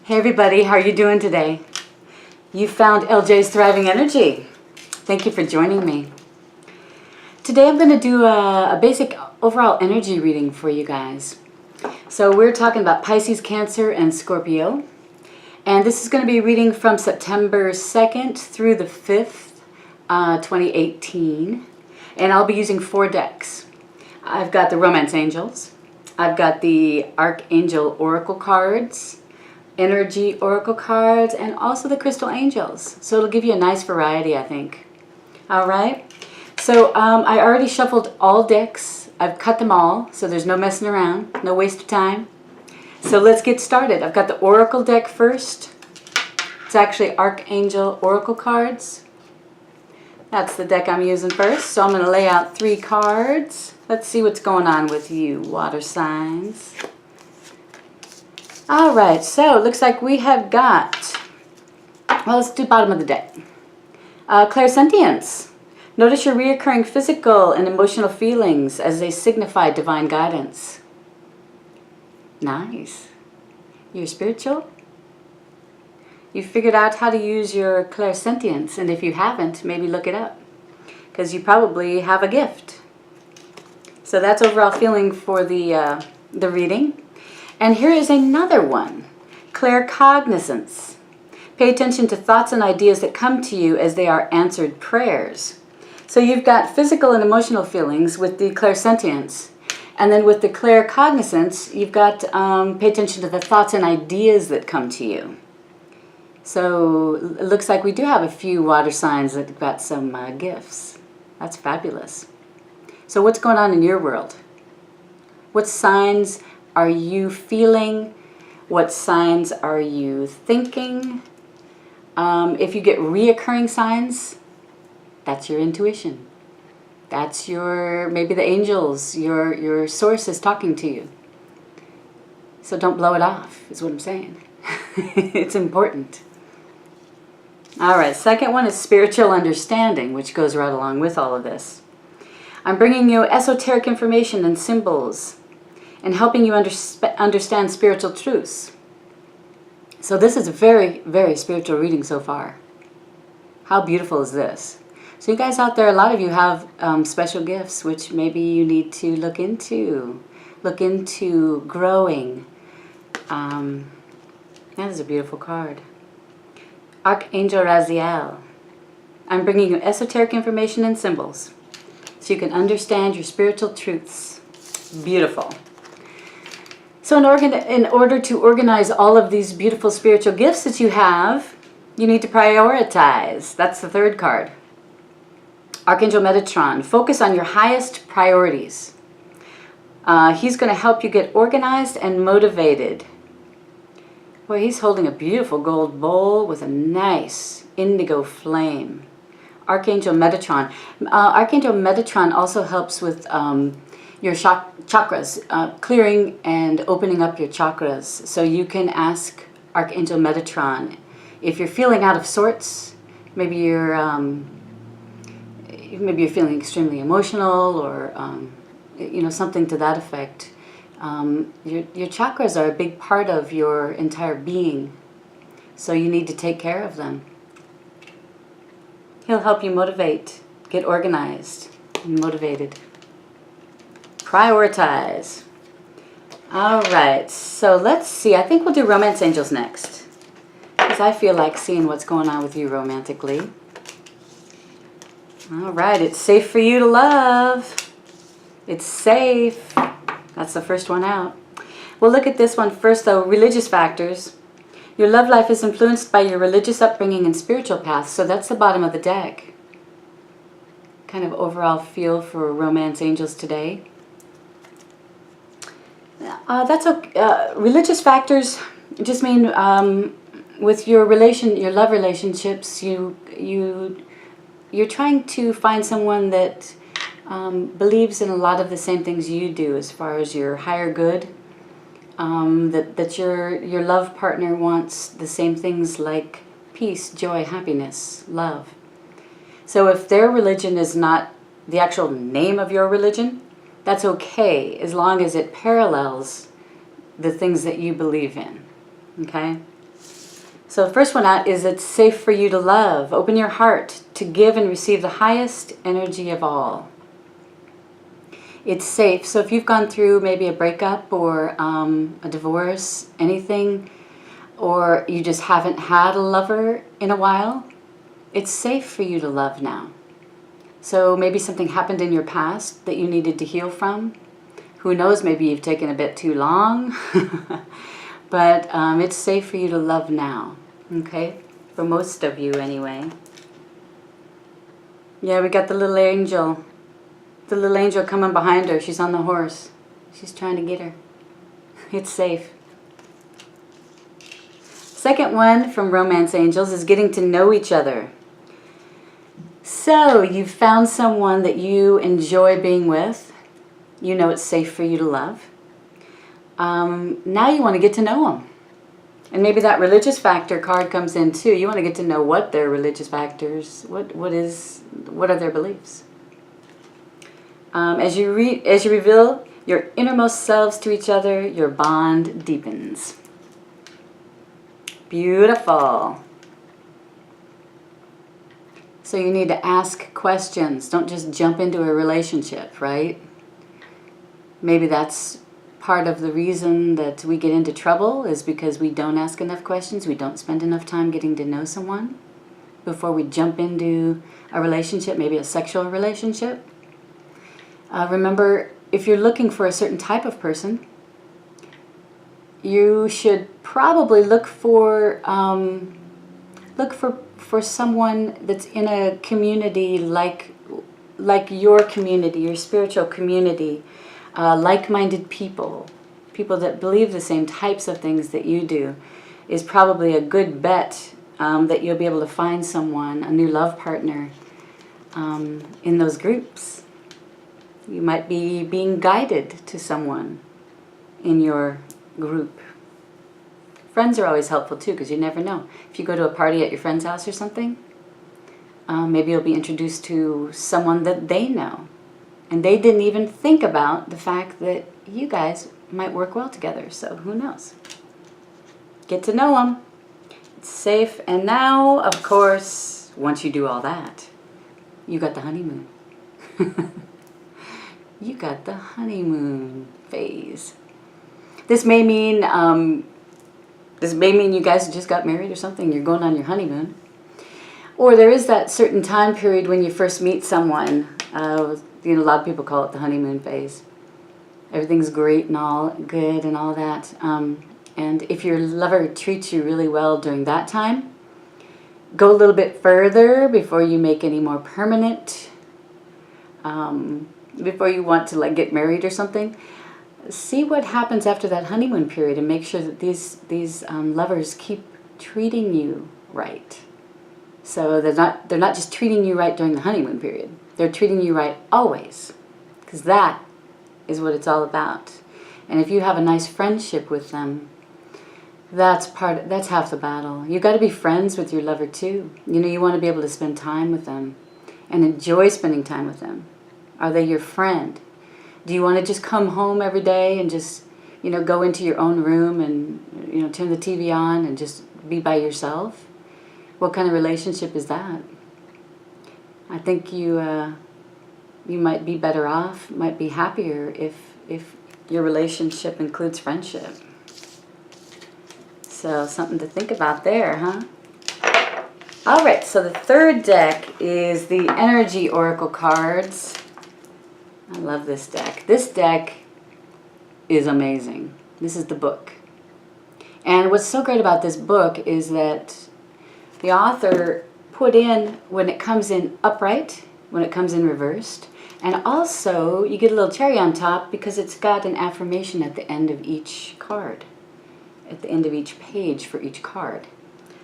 Hey everybody, how are you doing today? You found LJ's Thriving Energy. Thank you for joining me. Today I'm going to do a basic overall energy reading for you guys. So we're talking about Pisces, Cancer, and Scorpio. And this is going to be reading from September 2nd through the 5th, 2018. And I'll be using 4 decks. I've got the Romance Angels. I've got the Archangel Oracle cards, Energy Oracle cards, and also the Crystal Angels. So it'll give you a nice variety, I think. All right. So I already shuffled all decks. I've cut them all, so there's no messing around, no waste of time. So let's get started. I've got the Oracle deck first. It's actually Archangel Oracle cards. That's the deck I'm using first. So I'm going to lay out 3 cards. Let's see what's going on with you, water signs. All right, so it looks like we have got, well, let's do bottom of the deck. Clairsentience. Notice your reoccurring physical and emotional feelings as they signify divine guidance. Nice. You're spiritual? You figured out how to use your clairsentience, and if you haven't, maybe look it up, because you probably have a gift. So that's overall feeling for the reading. And here is another one, claircognizance. Pay attention to thoughts and ideas that come to you as they are answered prayers. So you've got physical and emotional feelings with the clairsentience. And then with the claircognizance, you've got pay attention to the thoughts and ideas that come to you. So it looks like we do have a few water signs that got some gifts. That's fabulous. So what's going on in your world? What signs are you feeling? What signs are you thinking? If you get reoccurring signs, that's your intuition. That's your, maybe the angels, your source is talking to you. So don't blow it off, is what I'm saying. It's important. All right, second one is spiritual understanding, which goes right along with all of this. I'm bringing you esoteric information and symbols and helping you understand spiritual truths. So this is a very, very spiritual reading so far. How beautiful is this? So you guys out there, a lot of you have special gifts, which maybe you need to look into growing. That is a beautiful card. Archangel Raziel. I'm bringing you esoteric information and symbols so you can understand your spiritual truths. Beautiful. So in order to organize all of these beautiful spiritual gifts that you have, you need to prioritize. That's the 3rd card. Archangel Metatron. Focus on your highest priorities. He's going to help you get organized and motivated. Boy, he's holding a beautiful gold bowl with a nice indigo flame. Archangel Metatron. Archangel Metatron also helps with your chakras, clearing and opening up your chakras. So you can ask Archangel Metatron if you're feeling out of sorts. Maybe you're feeling extremely emotional, or something to that effect. Your chakras are a big part of your entire being, so you need to take care of them. He'll help you motivate, get organized, and motivated. Prioritize. All right, so let's see. I think we'll do Romance Angels next, because I feel like seeing what's going on with you romantically. All right, it's safe for you to love. It's safe. That's the first one out. We'll look at this one first, though. Religious factors. Your love life is influenced by your religious upbringing and spiritual path. So that's the bottom of the deck. Kind of overall feel for Romance Angels today. That's okay. Religious factors just mean with your love relationships, you're trying to find someone that believes in a lot of the same things you do, as far as your higher good. That your love partner wants the same things like peace, joy, happiness, love. So if their religion is not the actual name of your religion, that's okay, as long as it parallels the things that you believe in. Okay? So the first one out is it's safe for you to love. Open your heart to give and receive the highest energy of all. It's safe. So if you've gone through maybe a breakup or a divorce, anything, or you just haven't had a lover in a while, it's safe for you to love now. So maybe something happened in your past that you needed to heal from. Who knows, maybe you've taken a bit too long. But it's safe for you to love now. Okay? For most of you anyway. Yeah, we got the little angel. The little angel coming behind her. She's on the horse. She's trying to get her. It's safe. Second one from Romance Angels is getting to know each other. So you've found someone that you enjoy being with. You know it's safe for you to love. Now you want to get to know them. And maybe that religious factor card comes in too. You want to get to know what their religious factors, what are their beliefs. As you reveal your innermost selves to each other, your bond deepens. Beautiful. So you need to ask questions. Don't just jump into a relationship, right? Maybe that's part of the reason that we get into trouble, is because we don't ask enough questions. We don't spend enough time getting to know someone before we jump into a relationship, maybe a sexual relationship. Remember, if you're looking for a certain type of person, you should probably look for someone that's in a community like your community, your spiritual community, like-minded people that believe the same types of things that you do, is probably a good bet that you'll be able to find someone, a new love partner, in those groups. You might be being guided to someone in your group. Friends are always helpful too, because you never know. If you go to a party at your friend's house or something, maybe you'll be introduced to someone that they know. And they didn't even think about the fact that you guys might work well together. So who knows? Get to know them. It's safe. And now, of course, once you do all that, you got the honeymoon. You got the honeymoon phase. This may mean you guys just got married or something. You're going on your honeymoon. Or there is that certain time period when you first meet someone. A lot of people call it the honeymoon phase. Everything's great and all good and all that. And if your lover treats you really well during that time, go a little bit further before you make any more permanent, before you want to get married or something. See what happens after that honeymoon period and make sure that these lovers keep treating you right. So they're not just treating you right during the honeymoon period. They're treating you right always, because that is what it's all about. And if you have a nice friendship with them, that's half the battle. You got to be friends with your lover too. You want to be able to spend time with them and enjoy spending time with them. Are they your friend? Do you want to just come home every day and just, go into your own room and, turn the TV on and just be by yourself? What kind of relationship is that? I think you might be better off, might be happier if your relationship includes friendship. So something to think about there, huh? All right, so the third deck is the Energy Oracle cards. I love this deck. This deck is amazing. This is the book. And what's so great about this book is that the author put in when it comes in upright, when it comes in reversed, and also you get a little cherry on top because it's got an affirmation at the end of each card, at the end of each page for each card.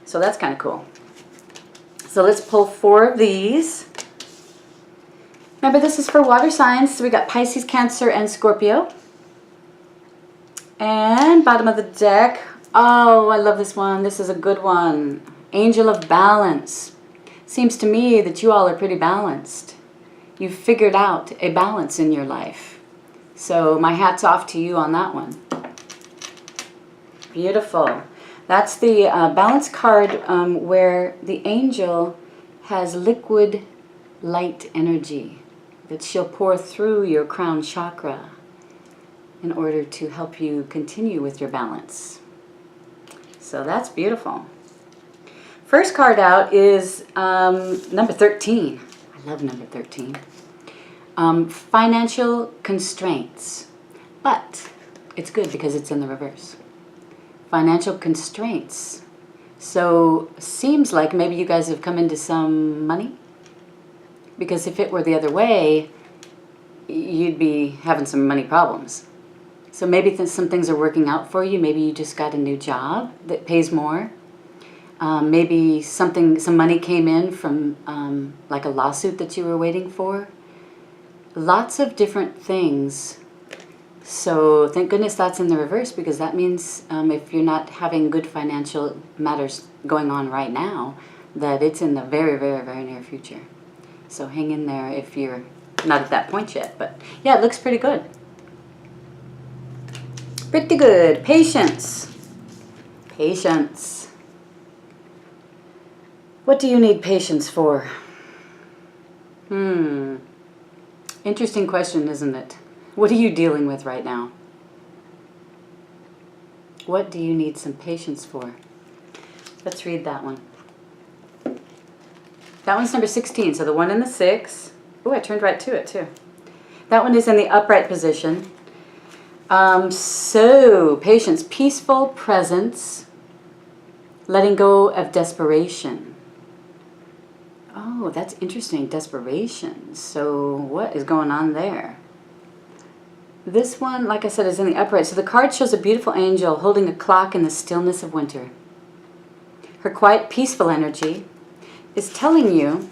So that's kind of cool. So let's pull 4 of these. Remember, this is for water signs. So we got Pisces, Cancer, and Scorpio. And bottom of the deck. Oh, I love this one. This is a good one. Angel of Balance. Seems to me that you all are pretty balanced. You've figured out a balance in your life. So my hat's off to you on that one. Beautiful. That's the balance card where the angel has liquid light energy that she'll pour through your crown chakra in order to help you continue with your balance. So that's beautiful. First card out is number 13. I love number 13. Financial constraints. But it's good because it's in the reverse. Financial constraints. So seems like maybe you guys have come into some money. Because if it were the other way, you'd be having some money problems. So maybe some things are working out for you. Maybe you just got a new job that pays more. Maybe some money came in from like a lawsuit that you were waiting for. Lots of different things. So thank goodness that's in the reverse, because that means if you're not having good financial matters going on right now, that it's in the very, very, very near future. So hang in there if you're not at that point yet. But yeah, it looks pretty good. Pretty good. Patience. Patience. What do you need patience for? Interesting question, isn't it? What are you dealing with right now? What do you need some patience for? Let's read that one. That one's number 16, so the 1 and the 6. Oh, I turned right to it too. That one is in the upright position. So, patience, peaceful presence, letting go of desperation. Oh, that's interesting, desperation. So, what is going on there? This one, like I said, is in the upright. So the card shows a beautiful angel holding a clock in the stillness of winter. Her quiet, peaceful energy is telling you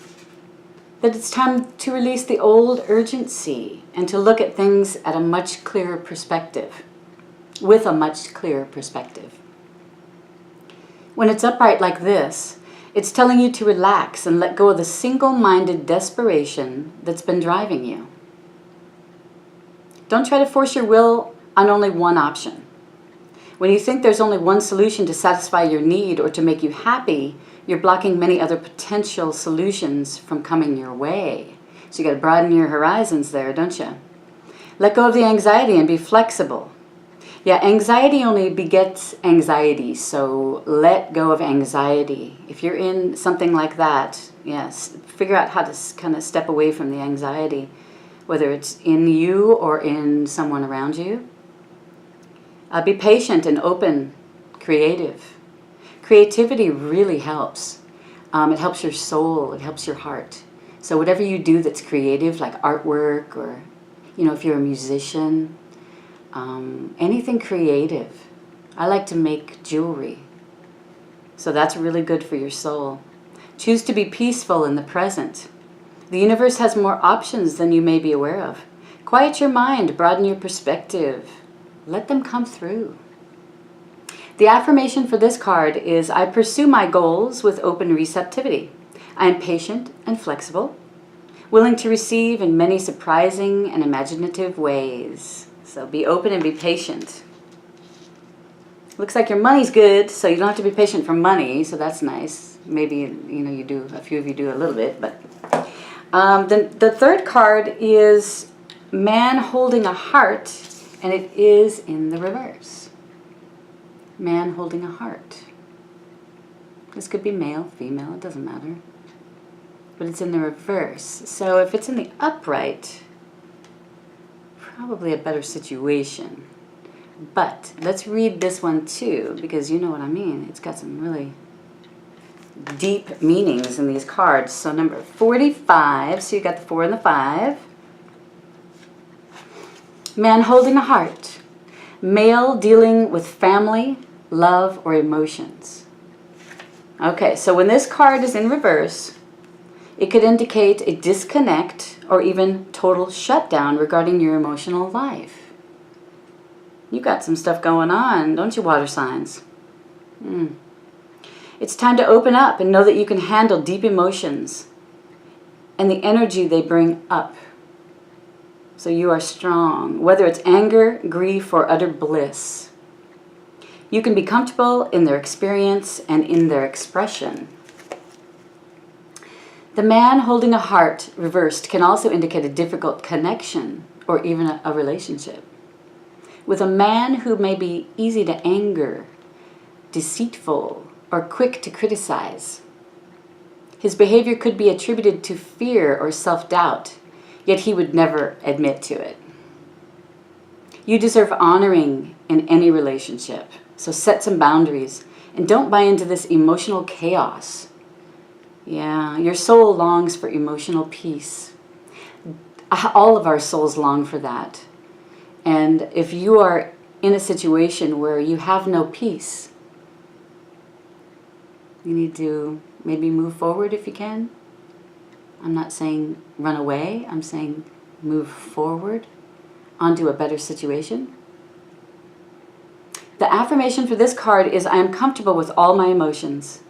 that it's time to release the old urgency and to look at things at a much clearer perspective, with a much clearer perspective. When it's upright like this, it's telling you to relax and let go of the single-minded desperation that's been driving you. Don't try to force your will on only one option. When you think there's only one solution to satisfy your need or to make you happy, you're blocking many other potential solutions from coming your way. So you got to broaden your horizons there, don't you? Let go of the anxiety and be flexible. Yeah, anxiety only begets anxiety, so let go of anxiety. If you're in something like that, yes, figure out how to kind of step away from the anxiety, whether it's in you or in someone around you. Be patient and open, creative. Creativity really helps. It helps your soul, it helps your heart. So whatever you do that's creative, like artwork or, if you're a musician, anything creative. I like to make jewelry. So that's really good for your soul. Choose to be peaceful in the present. The universe has more options than you may be aware of. Quiet your mind, broaden your perspective. Let them come through. The affirmation for this card is, I pursue my goals with open receptivity. I am patient and flexible, willing to receive in many surprising and imaginative ways. So be open and be patient. Looks like your money's good, so you don't have to be patient for money, so that's nice. Maybe, you do, a few of you do a little bit, but... the third card is man holding a heart, and it is in the reverse. Man holding a heart. This could be male, female, it doesn't matter. But it's in the reverse. So if it's in the upright, probably a better situation. But let's read this one too, because you know what I mean. It's got some really deep meanings in these cards. So number 45, so you got the 4 and the 5. Man holding a heart. Male dealing with family, love, or emotions. Okay, so when this card is in reverse, it could indicate a disconnect or even total shutdown regarding your emotional life. You got some stuff going on, don't you, water signs? It's time to open up and know that you can handle deep emotions and the energy they bring up. So you are strong, whether it's anger, grief, or utter bliss. You can be comfortable in their experience and in their expression. The man holding a heart reversed can also indicate a difficult connection or even a relationship. With a man who may be easy to anger, deceitful, or quick to criticize. His behavior could be attributed to fear or self-doubt, yet he would never admit to it. You deserve honoring in any relationship, so set some boundaries and don't buy into this emotional chaos. Yeah, your soul longs for emotional peace. All of our souls long for that. And if you are in a situation where you have no peace, you need to maybe move forward if you can. I'm not saying run away. I'm saying move forward onto a better situation. The affirmation for this card is, I am comfortable with all my emotions.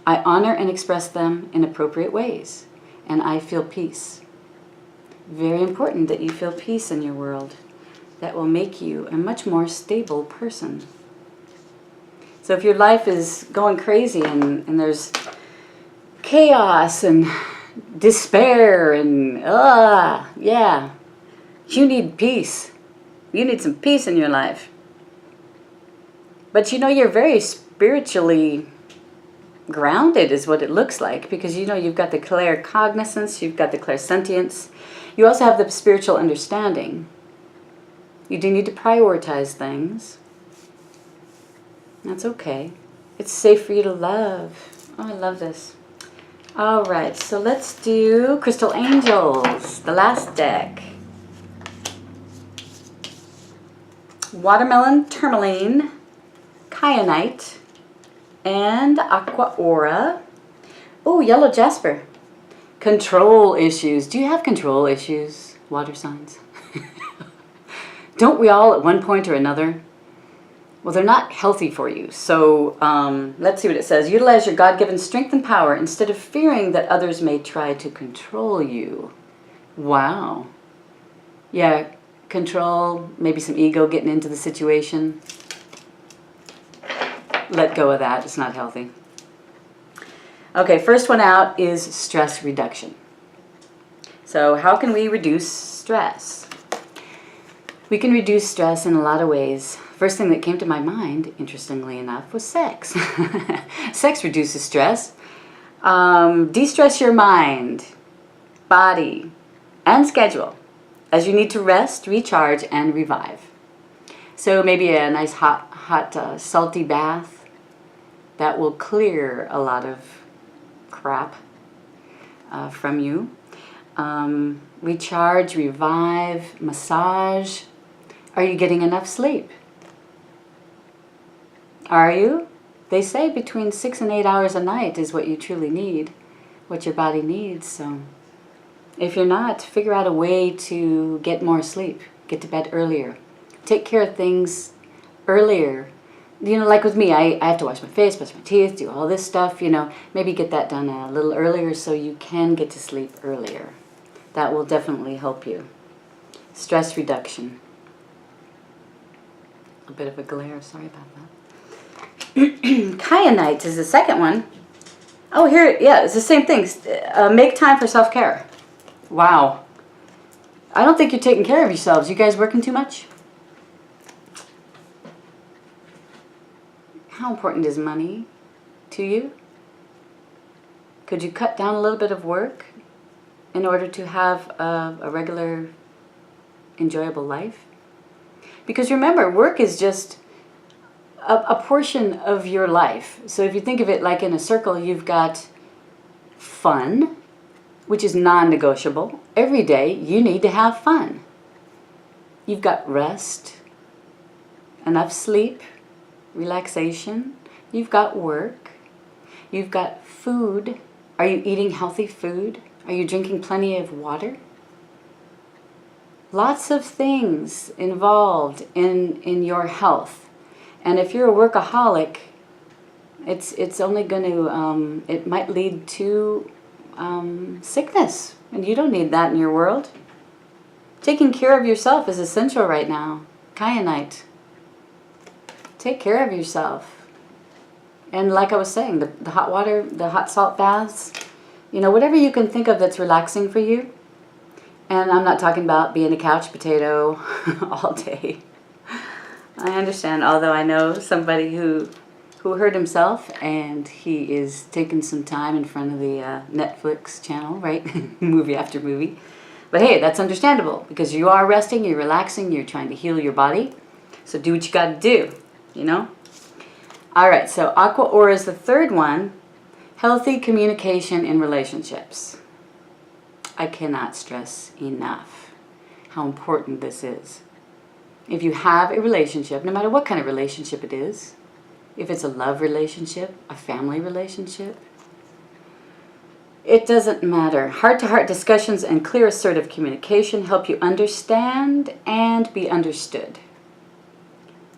I honor and express them in appropriate ways, and I feel peace. Very important that you feel peace in your world. That will make you a much more stable person. So if your life is going crazy and there's chaos and despair and yeah, you need peace. You need some peace in your life. But you know, you're very spiritually grounded is what it looks like, because you know you've got the claircognizance, you've got the clairsentience. You also have the spiritual understanding. You do need to prioritize things. That's okay. It's safe for you to love. Oh, I love this. All right, so let's do Crystal Angels, the last deck. Watermelon, Tourmaline, Kyanite, and Aqua Aura. Oh, Yellow Jasper. Control issues. Do you have control issues, water signs? Don't we all at one point or another? Well, they're not healthy for you. So let's see what it says. Utilize your God-given strength and power instead of fearing that others may try to control you. Wow. Yeah, control, maybe some ego getting into the situation. Let go of that. It's not healthy. Okay, first one out is stress reduction. So how can we reduce stress? We can reduce stress in a lot of ways. First thing that came to my mind, interestingly enough, was sex. Sex reduces stress. De-stress your mind, body, and schedule as you need to rest, recharge, and revive. So maybe a nice hot salty bath that will clear a lot of crap from you. Recharge, revive, massage. Are you getting enough sleep? Are you? They say between 6 and 8 hours a night is what you truly need, what your body needs. So if you're not, figure out a way to get more sleep. Get to bed earlier. Take care of things earlier. You know, like with me, I have to wash my face, brush my teeth, do all this stuff, you know. Maybe get that done a little earlier so you can get to sleep earlier. That will definitely help you. Stress reduction. A bit of a glare, sorry about that. Kyanite is the second one. Oh, here, yeah, it's the same thing. Make time for self-care. Wow. I don't think you're taking care of yourselves. You guys working too much? How important is money to you? Could you cut down a little bit of work in order to have a regular, enjoyable life? Because remember, work is just a portion of your life. So if you think of it like in a circle, you've got fun, which is non-negotiable. Every day you need to have fun. You've got rest, enough sleep, relaxation. You've got work. You've got food. Are you eating healthy food? Are you drinking plenty of water? Lots of things involved in your health. And if you're a workaholic, it's only going to, it might lead to sickness. And you don't need that in your world. Taking care of yourself is essential right now. Kyanite. Take care of yourself. And like I was saying, the hot water, the hot salt baths, you know, whatever you can think of that's relaxing for you. And I'm not talking about being a couch potato all day. I understand, although I know somebody who hurt himself, and he is taking some time in front of the Netflix channel, right? Movie after movie. But hey, that's understandable, because you are resting, you're relaxing, you're trying to heal your body. So do what you got to do, you know? All right, so Aqua Aura is the third one. Healthy communication in relationships. I cannot stress enough how important this is. If you have a relationship, no matter what kind of relationship it is, if it's a love relationship, a family relationship, it doesn't matter. Heart-to-heart discussions and clear assertive communication help you understand and be understood.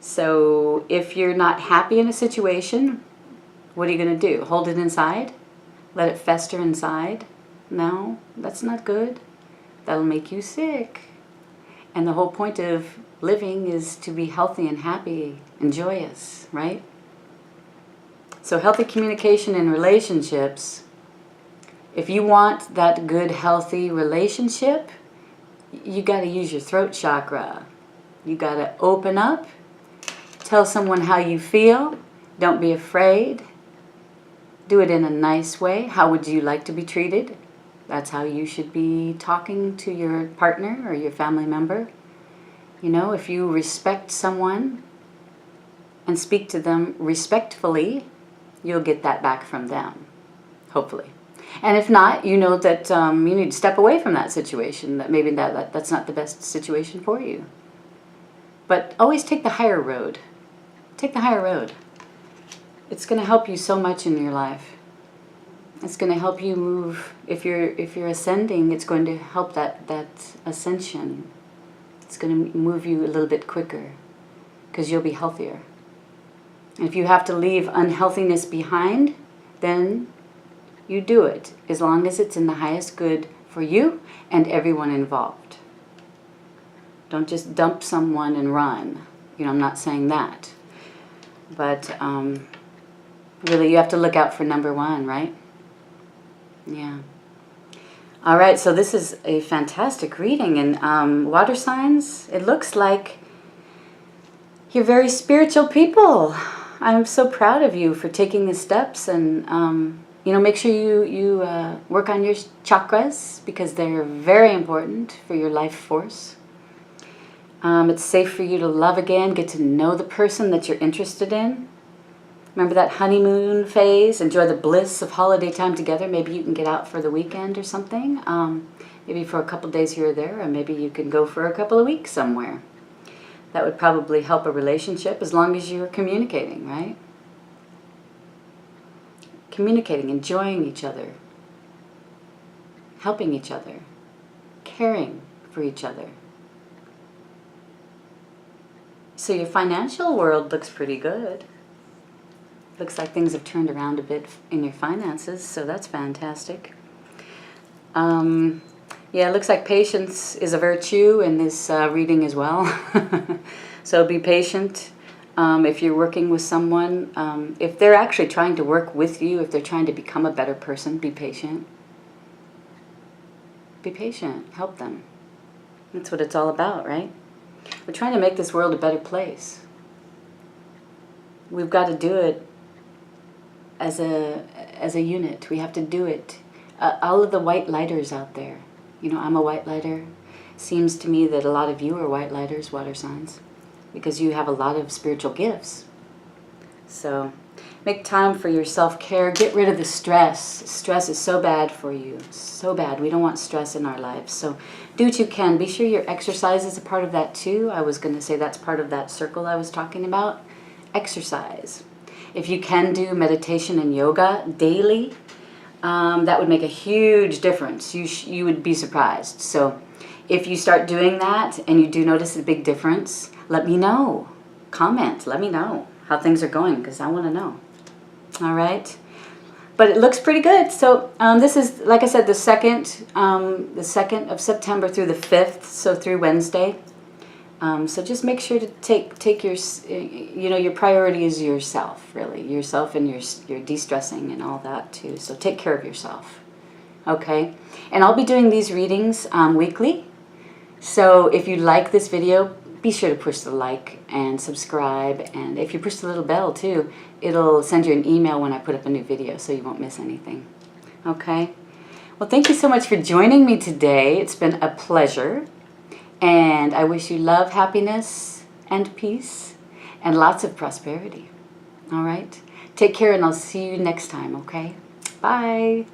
So if you're not happy in a situation, what are you going to do? Hold it inside? Let it fester inside? No, that's not good. That'll make you sick. And the whole point of living is to be healthy and happy and joyous, right? So healthy communication in relationships, if you want that good, healthy relationship, you got to use your throat chakra. You got to open up, tell someone how you feel, don't be afraid, do it in a nice way. How would you like to be treated? That's how you should be talking to your partner or your family member. You know, if you respect someone and speak to them respectfully, you'll get that back from them, hopefully. And if not, you know that you need to step away from that situation, that maybe that's not the best situation for you. But always take the higher road. Take the higher road. It's going to help you so much in your life. It's going to help you move. If you're ascending, it's going to help that ascension. It's going to move you a little bit quicker because you'll be healthier. And if you have to leave unhealthiness behind, then you do it, as long as it's in the highest good for you and everyone involved. Don't just dump someone and run. You know, I'm not saying that. But really, you have to look out for number one, right? Yeah. All right, so this is a fantastic reading. And water signs, it looks like you're very spiritual people. I'm so proud of you for taking the steps. And, you know, make sure you work on your chakras, because they're very important for your life force. It's safe for you to love again, get to know the person that you're interested in. Remember that honeymoon phase? Enjoy the bliss of holiday time together. Maybe you can get out for the weekend or something. Maybe for a couple days here or there, or maybe you can go for a couple of weeks somewhere. That would probably help a relationship, as long as you're communicating, right? Communicating, enjoying each other, helping each other, caring for each other. So your financial world looks pretty good. Looks like things have turned around a bit in your finances, so that's fantastic. Yeah, it looks like patience is a virtue in this reading as well. So be patient. If you're working with someone, if they're actually trying to work with you, if they're trying to become a better person, be patient. Be patient. Help them. That's what it's all about, right? We're trying to make this world a better place. We've got to do it as a unit. We have to do it. All of the white lighters out there. You know, I'm a white lighter. Seems to me that a lot of you are white lighters, water signs, because you have a lot of spiritual gifts. So make time for your self-care. Get rid of the stress. Stress is so bad for you. So bad. We don't want stress in our lives. So do what you can. Be sure your exercise is a part of that too. I was going to say that's part of that circle I was talking about. Exercise. If you can do meditation and yoga daily, that would make a huge difference. You would be surprised. So if you start doing that and you do notice a big difference, let me know. Comment. Let me know how things are going, because I want to know. All right. But it looks pretty good. So this is, like I said, the 2nd of September through the 5th, so through Wednesday. So just make sure to take your, your priority is yourself, really. Yourself and your de-stressing and all that too. So take care of yourself. Okay? And I'll be doing these readings weekly. So if you like this video, be sure to push the like and subscribe. And if you push the little bell too, it'll send you an email when I put up a new video so you won't miss anything. Okay? Well, thank you so much for joining me today. It's been a pleasure. And I wish you love, happiness, and peace, and lots of prosperity. All right? Take care, and I'll see you next time, okay? Bye.